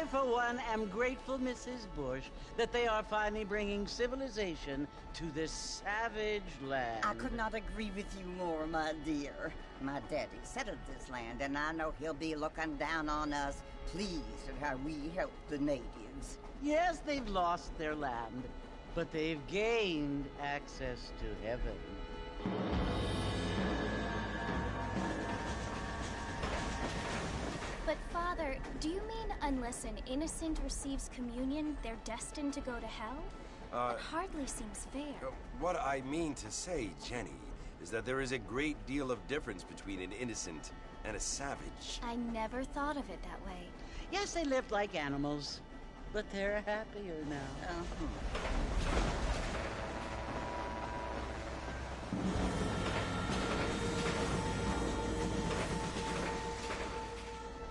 for one, am grateful, Mrs. Bush, that they are finally bringing civilization to this savage land. I could not agree with you more, my dear. My daddy settled this land, and I know he'll be looking down on us, pleased at how we help the natives. Yes, they've lost their land, but they've gained access to heaven. But Father, do you mean unless an innocent receives communion, they're destined to go to hell? It hardly seems fair. What I mean to say, Jenny, is that there is a great deal of difference between an innocent and a savage. I never thought of it that way. Yes, they lived like animals, but they're happier now.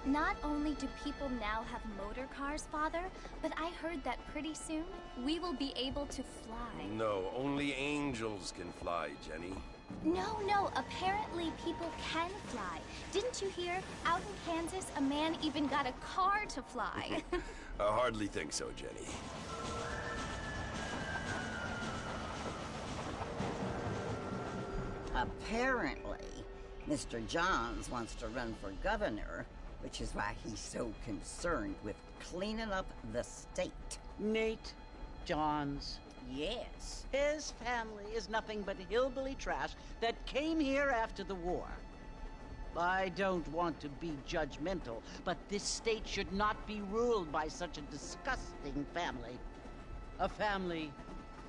Not only do people now have motor cars, Father, but I heard that pretty soon we will be able to fly. No, only angels can fly, Jenny. No, apparently people can fly. Didn't you hear? Out in Kansas, a man even got a car to fly. I hardly think so, Jenny. Apparently, Mr. Johns wants to run for governor, which is why he's so concerned with cleaning up the state. Nate Johns. Yes. His family is nothing but hillbilly trash that came here after the war. I don't want to be judgmental, but this state should not be ruled by such a disgusting family. A family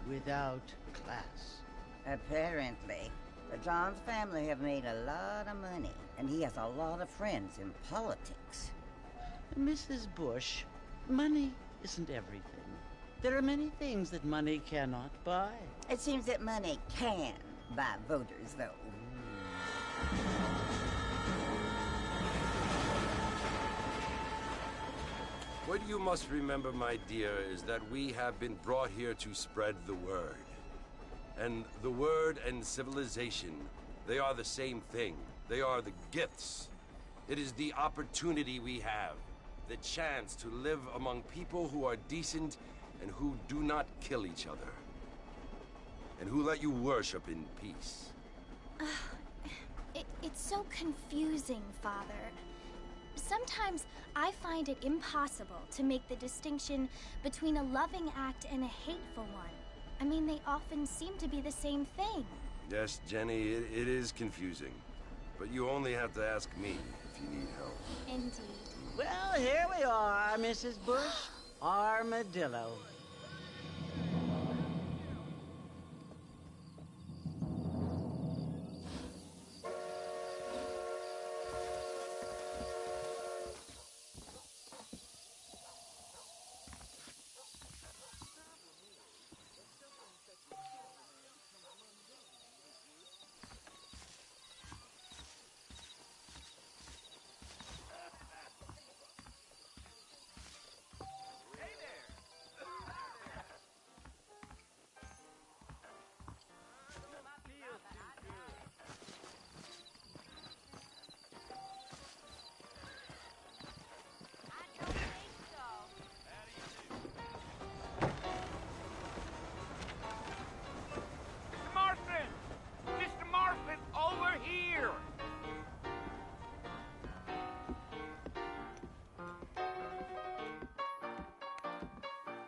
without class. Apparently. The Johns family have made a lot of money, and he has a lot of friends in politics. Mrs. Bush, money isn't everything. There are many things that money cannot buy. It seems that money can buy voters, though. What you must remember, my dear, is that we have been brought here to spread the word. And the word and civilization, they are the same thing. They are the gifts. It is the opportunity we have, the chance to live among people who are decent and who do not kill each other, and who let you worship in peace. It's so confusing, Father. Sometimes I find it impossible to make the distinction between a loving act and a hateful one. I mean, they often seem to be the same thing. Yes, Jenny, it is confusing. But you only have to ask me if you need help. Indeed. Well, here we are, Mrs. Bush. Armadillo.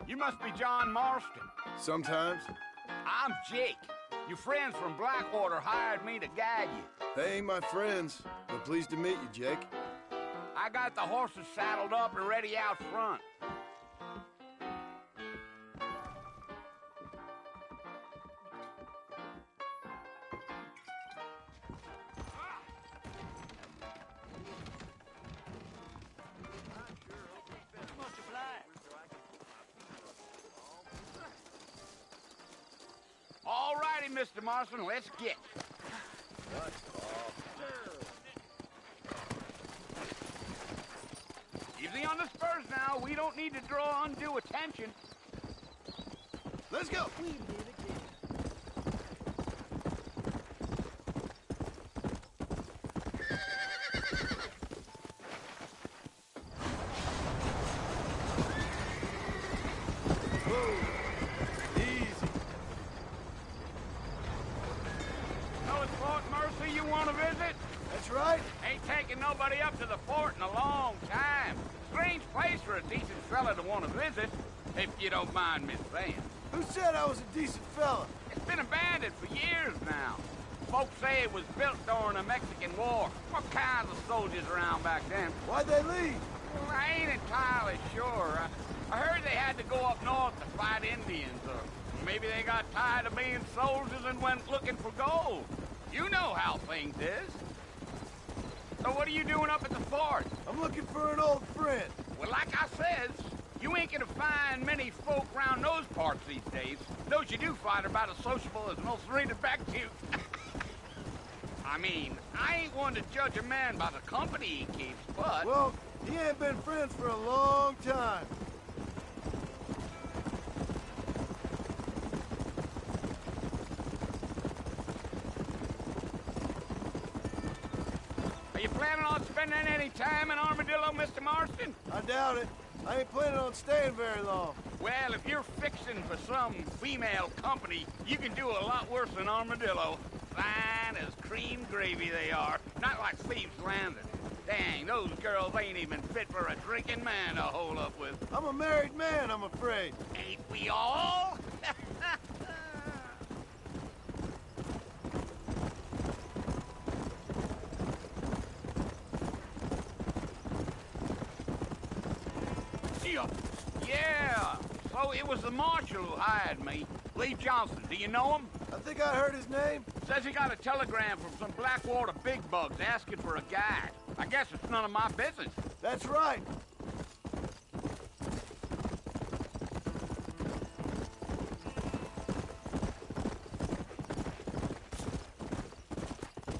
You must be John Marston. Sometimes. I'm Jake. Your friends from Blackwater hired me to guide you. They ain't my friends, but pleased to meet you, Jake. I got the horses saddled up and ready out front. All righty, Mr. Marston, let's get. Easy on the spurs now. We don't need to draw undue attention. Let's go! We did again. to want to visit, if you don't mind me saying. Who said I was a decent fella? It's been abandoned for years now. Folks say it was built during the Mexican War. What kinds of soldiers around back then? Why'd they leave? Well, I ain't entirely sure. I heard they had to go up north to fight Indians, or maybe they got tired of being soldiers and went looking for gold. You know how things is. So what are you doing up at the fort? I'm looking for an old friend. Well, like I says, you ain't gonna find many folk around those parts these days. Those you do find are about as sociable as most reading back to you. I mean, I ain't one to judge a man by the company he keeps, but... Well, he ain't been friends for a long time. Are you planning on spending any time in Armadillo, Mr. Marston? I doubt it. I ain't planning on staying very long. Well, if you're fixing for some female company, you can do a lot worse than Armadillo. Fine as cream gravy they are, not like Thieves' Landing. Dang, those girls ain't even fit for a drinking man to hold up with. I'm a married man, I'm afraid. Ain't we all? Yeah, so it was the marshal who hired me. Lee Johnson, do you know him? I think I heard his name. Says he got a telegram from some Blackwater big bugs asking for a guide. I guess it's none of my business. That's right.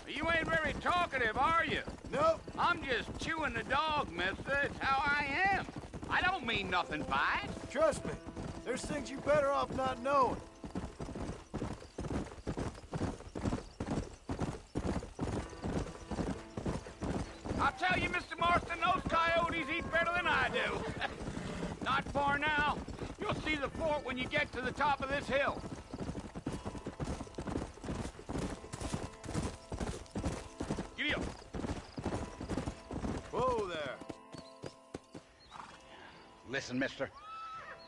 You ain't very talkative, are you? Nope. I'm just chewing the dog, mister. It's how I am. I don't mean nothing by it. Trust me. There's things you're better off not knowing. I'll tell you, Mr. Marston, those coyotes eat better than I do. Not far now. You'll see the fort when you get to the top of this hill. Giddy up. Whoa there. Listen, mister.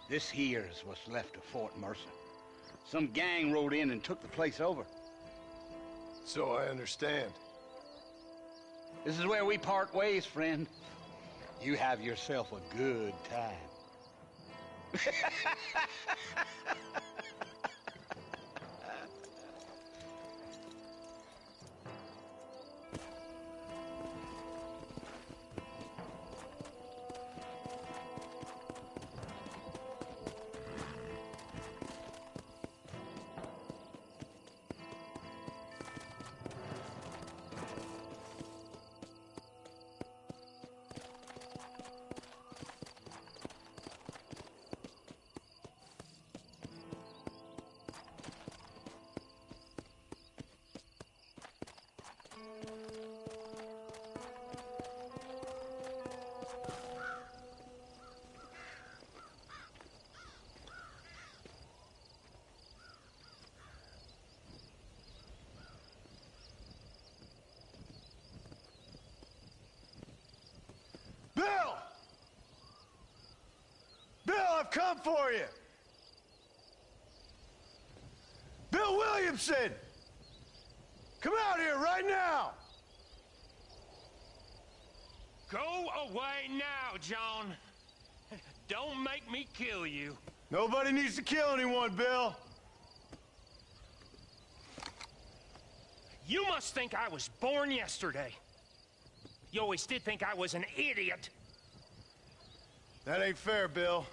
This here is what's left of Fort Mercer. Some gang rode in and took the place over. So I understand. This is where we part ways, friend. You have yourself a good time. Bill! Bill, I've come for you! Bill Williamson! Come out here right now! Go away now, John. Don't make me kill you. Nobody needs to kill anyone, Bill. You must think I was born yesterday. You always did think I was an idiot. That ain't fair, Bill.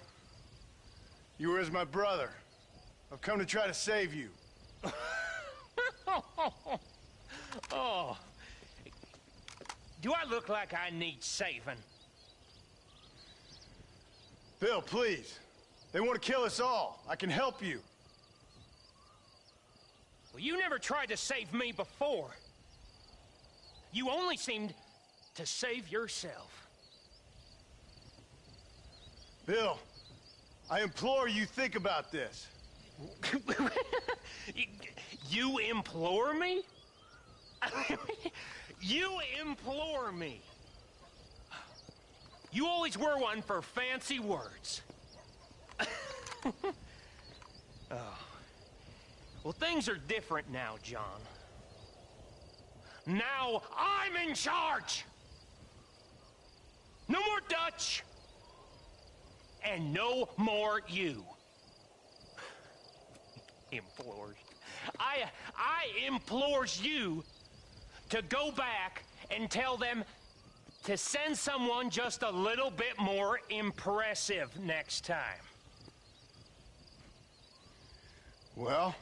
You were as my brother. I've come to try to save you. Oh. Do I look like I need saving? Bill, please. They want to kill us all. I can help you. Well, you never tried to save me before. You only seemed to save yourself. Bill, I implore you think about this. You implore me? You implore me. You always were one for fancy words. Oh. Well, things are different now, John. Now I'm in charge! No more Dutch! And no more you. Implores. I implores you to go back and tell them to send someone just a little bit more impressive next time. Well?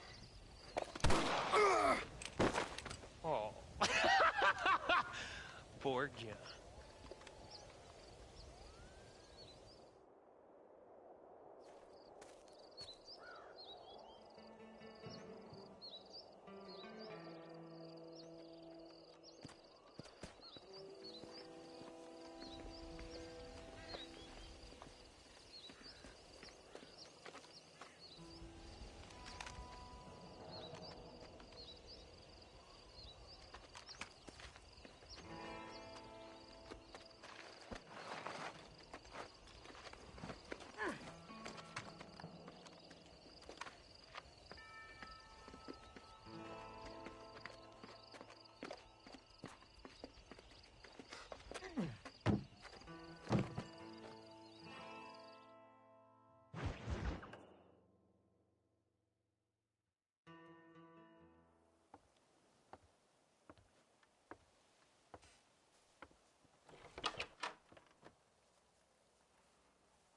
Oh. Poor John.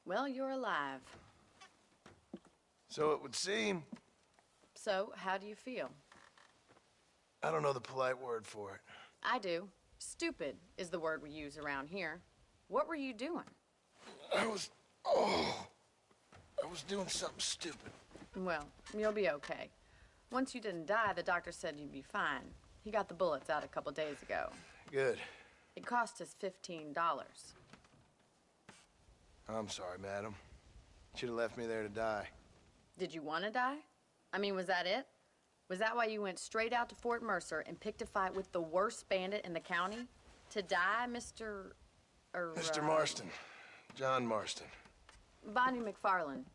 Well, you're alive. So it would seem. So, how do you feel? I don't know the polite word for it. I do. Stupid is the word we use around here. What were you doing? I was doing something stupid. Well, you'll be okay. Once you didn't die, the doctor said you'd be fine. He got the bullets out a couple days ago. Good. It cost us $15. I'm sorry, madam. Should have left me there to die. Did you want to die? I mean, was that it? Was that why you went straight out to Fort Mercer and picked a fight with the worst bandit in the county? To die, Mr. Mr. Marston. John Marston. Bonnie McFarland.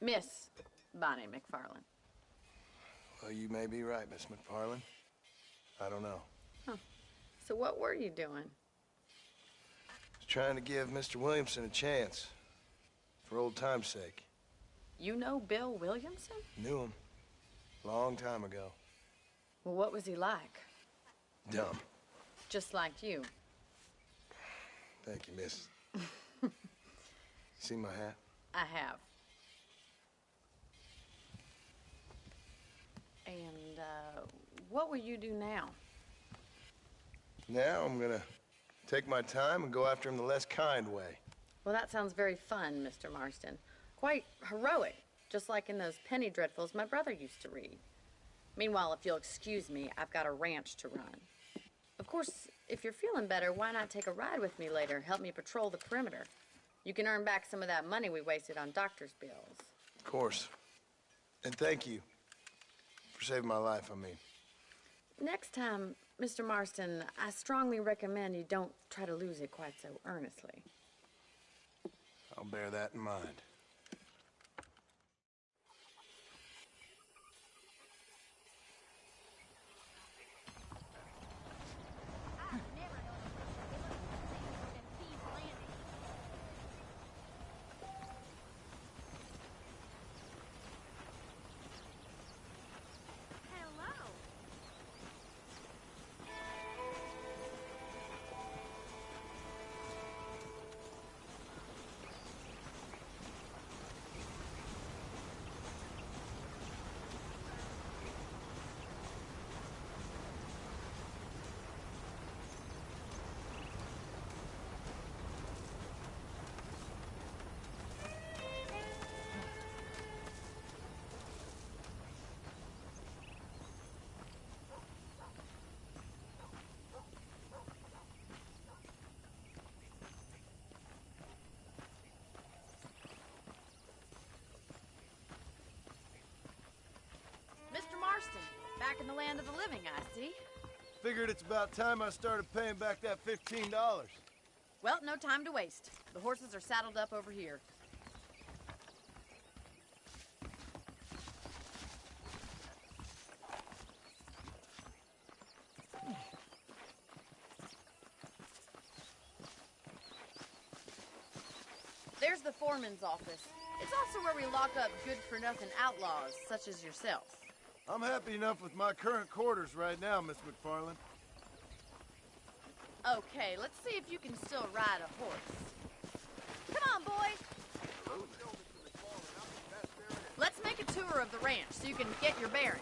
Miss Bonnie McFarland. Well, you may be right, Miss McFarland. I don't know. Huh. So what were you doing? I was trying to give Mr. Williamson a chance. For old time's sake. You know Bill Williamson? Knew him. Long time ago. Well, what was he like? Dumb. Just like you. Thank you, miss. See my hat? I have. And, what will you do now? Now I'm gonna take my time and go after him the less kind way. Well, that sounds very fun, Mr. Marston. Quite heroic, just like in those penny dreadfuls my brother used to read. Meanwhile, if you'll excuse me, I've got a ranch to run. Of course, if you're feeling better, why not take a ride with me later? Help me patrol the perimeter. You can earn back some of that money we wasted on doctor's bills. Of course. And thank you for saving my life, I mean. Next time, Mr. Marston, I strongly recommend you don't try to lose it quite so earnestly. I'll bear that in mind. Mr. Marston, back in the land of the living, I see. Figured it's about time I started paying back that $15. Well, no time to waste. The horses are saddled up over here. There's the foreman's office. It's also where we lock up good-for-nothing outlaws, such as yourself. I'm happy enough with my current quarters right now, Miss McFarland. Okay, let's see if you can still ride a horse. Come on, boys! Let's make a tour of the ranch so you can get your bearings.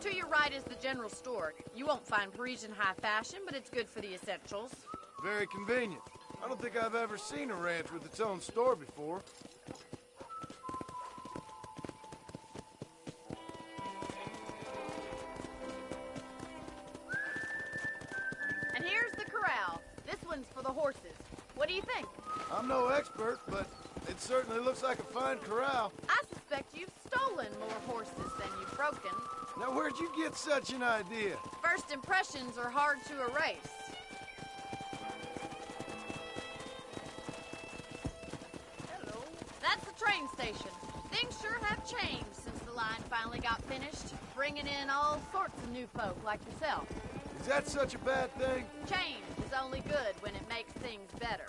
To your right is the general store. You won't find Parisian high fashion, but it's good for the essentials. Very convenient. I don't think I've ever seen a ranch with its own store before. And here's the corral. This one's for the horses. What do you think? I'm no expert, but it certainly looks like a fine corral. I suspect you've stolen more horses than you've broken. Now, where'd you get such an idea? First impressions are hard to erase. Hello. That's the train station. Things sure have changed since the line finally got finished, bringing in all sorts of new folk like yourself. Is that such a bad thing? Change is only good when it makes things better.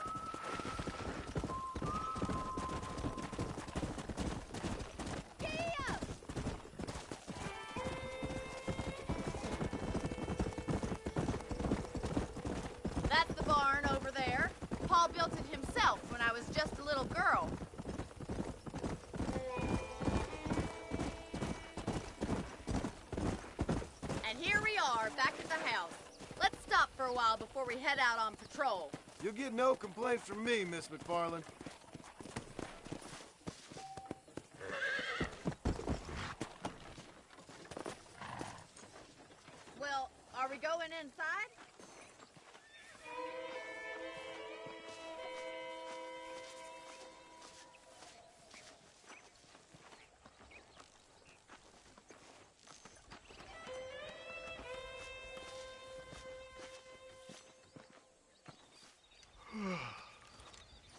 That's the barn over there. Paul built it himself when I was just a little girl. And here we are, back at the house. Let's stop for a while before we head out on patrol. You'll get no complaints from me, Miss McFarland. Well, are we going inside?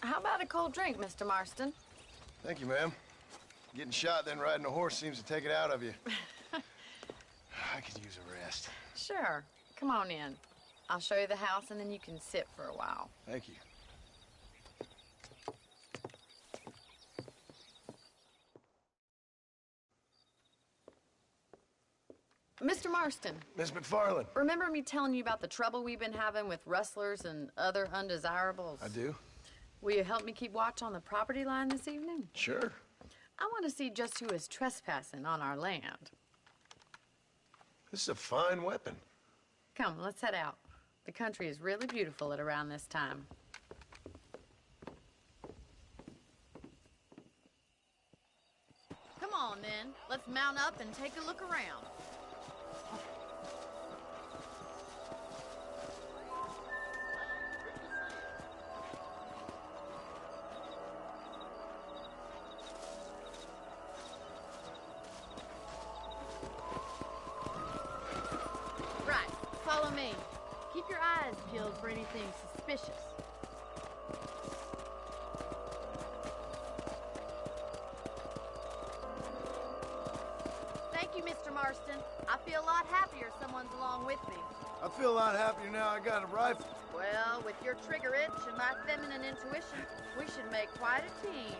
How about a cold drink, Mr. Marston? Thank you, ma'am. Getting shot, then riding a horse seems to take it out of you. I could use a rest. Sure. Come on in. I'll show you the house, and then you can sit for a while. Thank you. Mr. Marston. Miss McFarland. Remember me telling you about the trouble we've been having with rustlers and other undesirables? I do. Will you help me keep watch on the property line this evening? Sure. I want to see just who is trespassing on our land. This is a fine weapon. Come, let's head out. The country is really beautiful at around this time. Come on, then. Let's mount up and take a look around. Right. Follow me. Keep your eyes peeled for anything suspicious. Thank you, Mr. Marston. I feel a lot happier someone's along with me. I feel a lot happier now I got a rifle. Well, with your trigger itch and my feminine intuition, we should make quite a team.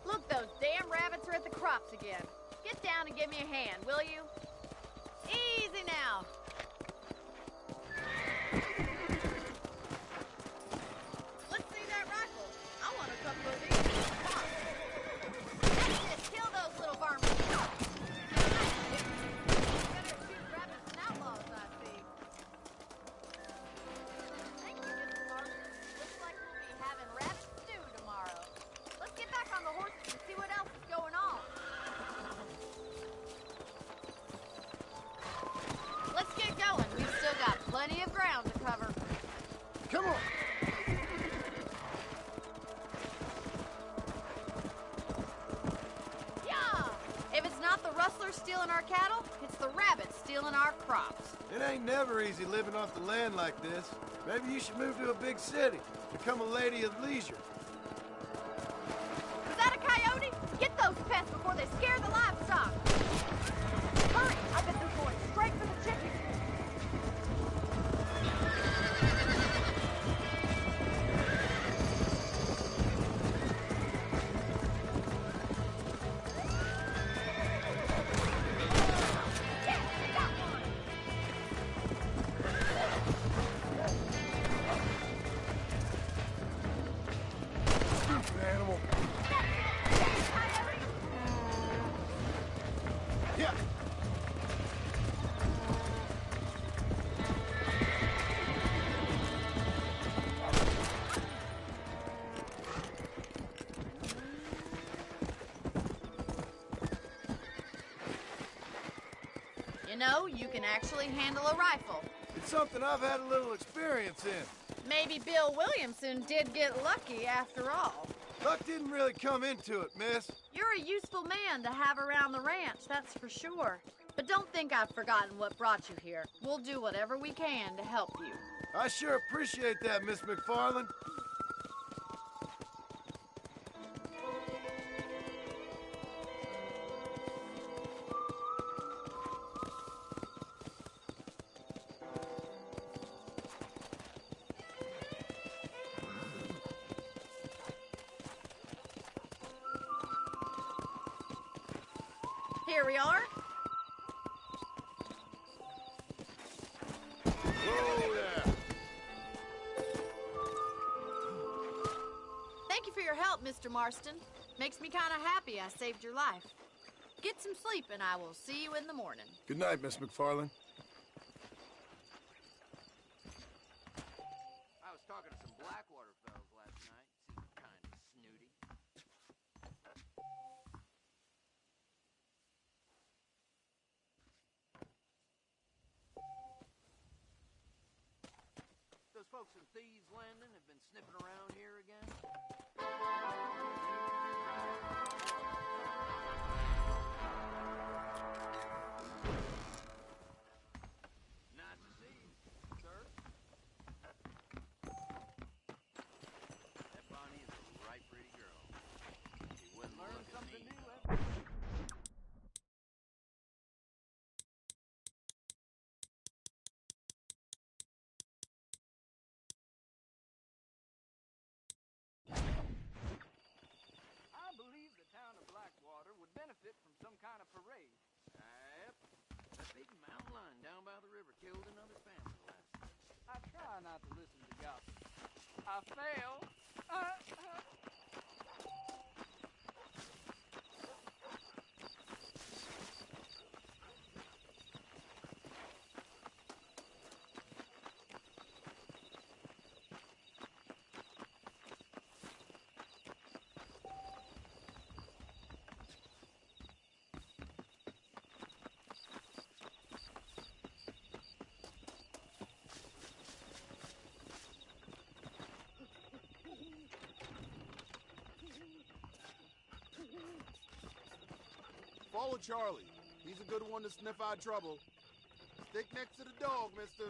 Look, those damn rabbits are at the crops again. Get down and give me a hand, will you? Easy now. Let's see that rifle. I want a couple of these. Come on. That's it. Kill those little varmints. Better shoot rabbits and outlaws, I see. Thank you, Mr. Marston. Looks like we'll be having rabbit stew tomorrow. Let's get back on the horses and see what else is going on. ain't never easy living off the land like this. Maybe you should move to a big city. Become a lady of leisure. Was that a coyote? Get those pests before they scare the livestock. Hurry! I bet they're going straight for the chickens. Animal. Yeah. You know, you can actually handle a rifle. It's something I've had a little experience in. Maybe Bill Williamson did get lucky after all. Luck didn't really come into it, miss. You're a useful man to have around the ranch, that's for sure. But don't think I've forgotten what brought you here. We'll do whatever we can to help you. I sure appreciate that, Miss McFarland. Here we are. Whoa there. Thank you for your help, Mr. Marston. Makes me kind of happy I saved your life. Get some sleep and I will see you in the morning. Good night, Miss McFarland. I was talking to some Blackwater fellas last night. Seemed kind of snooty. Those folks in Thieves Landing have been sniffing around here again. Nice to see you, sir. That Bonnie is a right pretty girl. She wouldn't learn something new every I believe the town of Blackwater would benefit from some kind of parade. Yep. That big mountain lion down by the river killed another family last night. I try not to listen to gossip. I fail. Follow Charlie. He's a good one to sniff out trouble. Stick next to the dog, mister.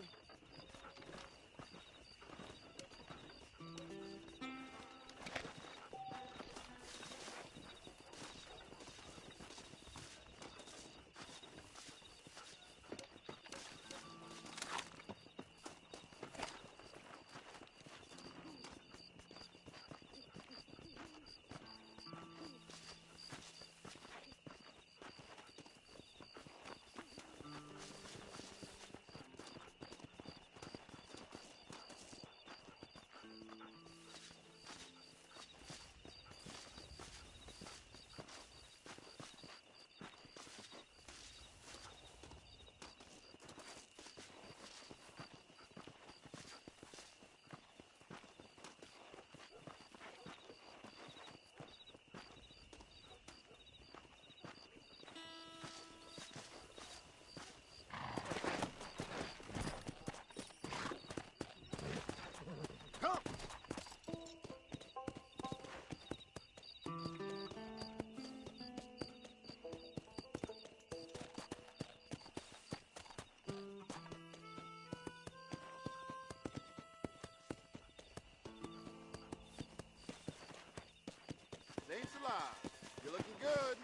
good.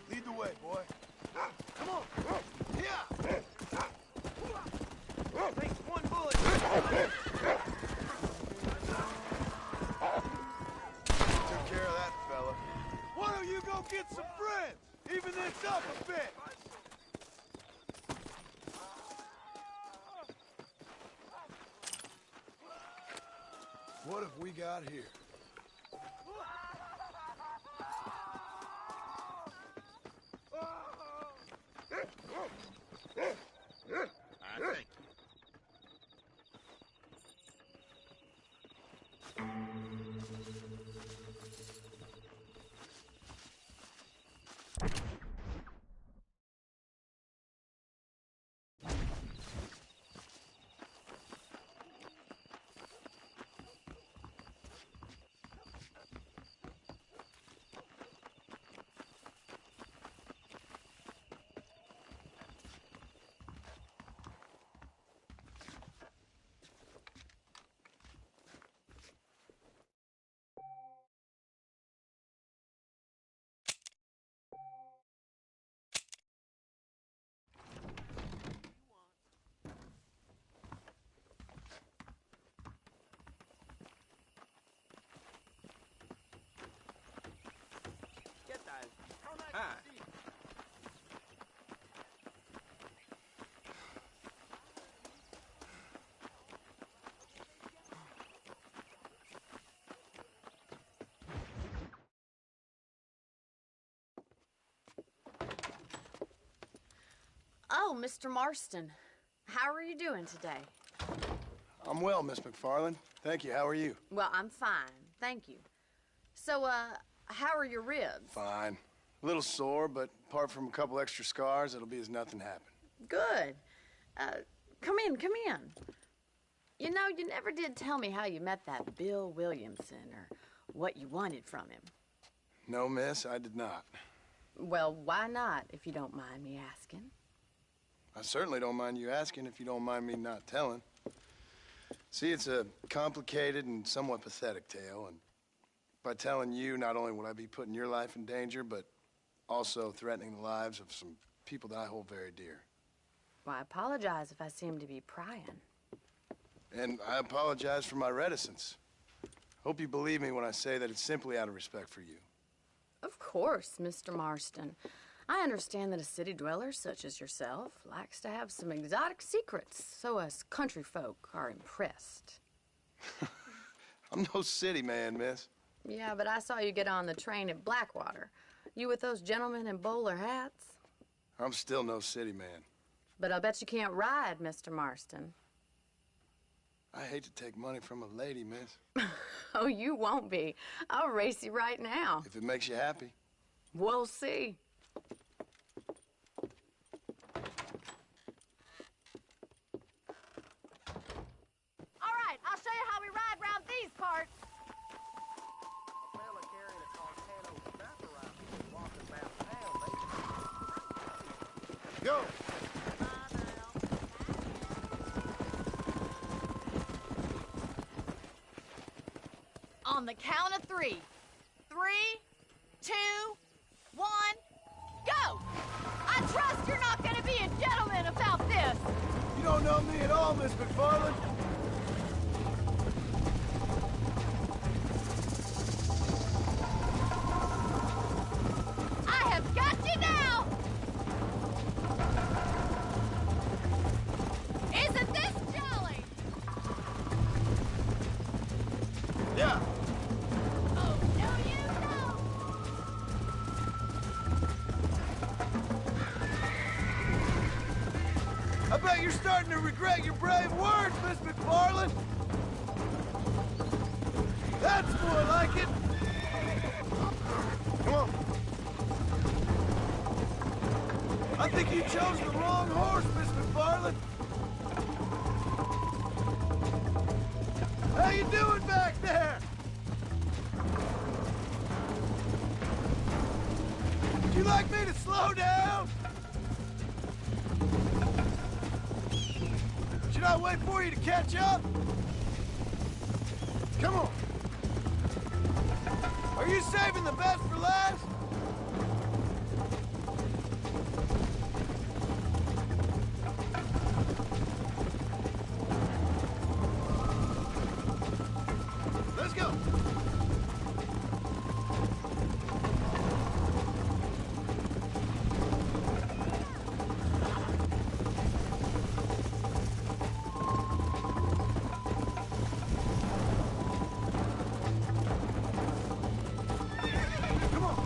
Lead the way, boy. Come on. Yeah. Takes one bullet. Took care of that fella. Why don't you go get some friends? Even this up a bit. What have we got here? I think. Hi. Oh, Mr. Marston. How are you doing today? I'm well, Miss McFarland. Thank you. How are you? Well, I'm fine. Thank you. So, how are your ribs? Fine. A little sore, but apart from a couple extra scars, it'll be as nothing happened. Good. Come in, come in. You know, you never did tell me how you met that Bill Williamson or what you wanted from him. No, miss, I did not. Well, why not, if you don't mind me asking? I certainly don't mind you asking if you don't mind me not telling. See, it's a complicated and somewhat pathetic tale, and by telling you, not only would I be putting your life in danger, but also threatening the lives of some people that I hold very dear. Well, I apologize if I seem to be prying. And I apologize for my reticence. Hope you believe me when I say that it's simply out of respect for you. Of course, Mr. Marston. I understand that a city dweller such as yourself likes to have some exotic secrets, so us country folk are impressed. I'm no city man, miss. Yeah, but I saw you get on the train at Blackwater. You with those gentlemen in bowler hats? I'm still no city man. But I'll bet you can't ride, Mr. Marston. I hate to take money from a lady, miss. Oh, you won't be. I'll race you right now. If it makes you happy. We'll see. All right, I'll show you how we ride round these parts. Go! On the count of 3. 3, 2, 1, go! I trust you're not gonna be a gentleman about this. You don't know me at all, Miss McFarland. I have got you now! Isn't this jolly? Yeah. Oh, no, you don't! I bet you're starting to regret your brave words, Miss McFarland. That's more like it. Come on. I think you chose the wrong horse, Miss McFarland. you doing back there? Would you like me to slow down? Should I wait for you to catch up? Come on. Are you saving the best for last? Let's go. Come on.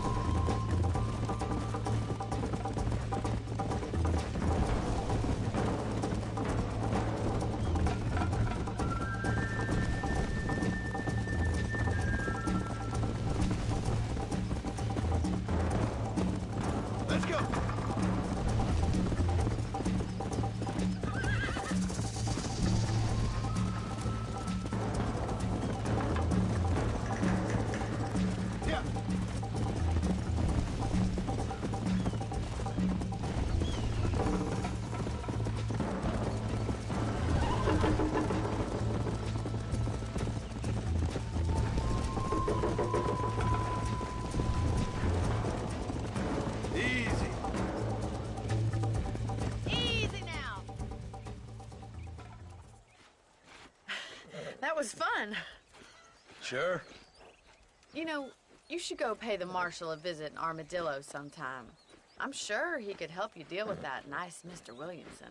Let's go. Yeah. Easy. Easy now. That was fun. Sure. You know, you should go pay the marshal a visit in Armadillo sometime. I'm sure he could help you deal with that nice Mr. Williamson.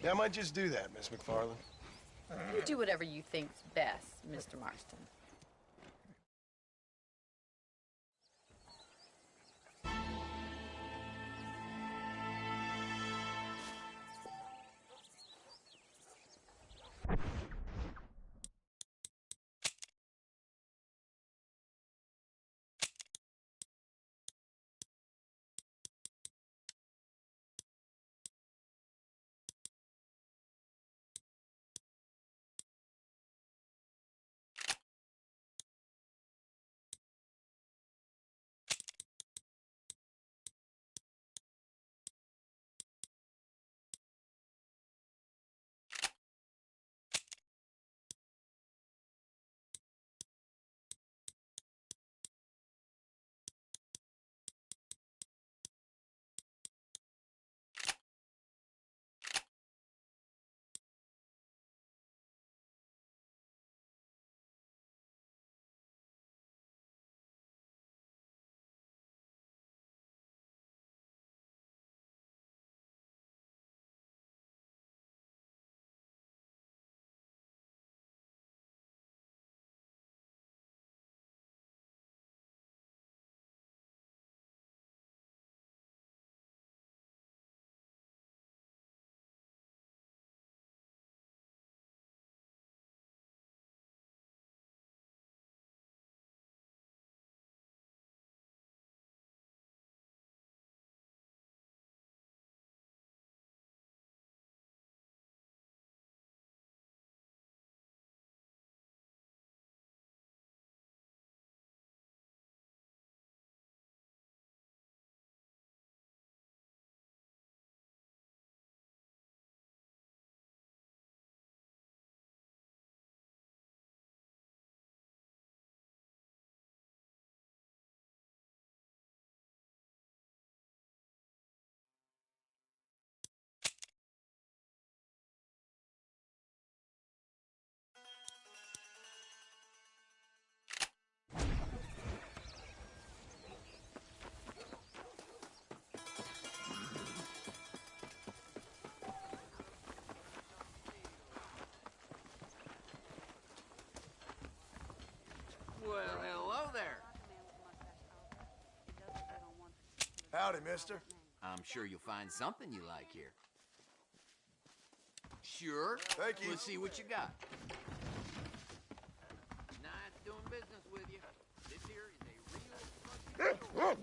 Yeah, I might just do that, Miss McFarland. You do whatever you think's best, Mr. Marston. Well, hello there. Howdy, mister. I'm sure you'll find something you like here. Sure. Thank you. Let's see what you got. Nice doing business with you. This here is a real...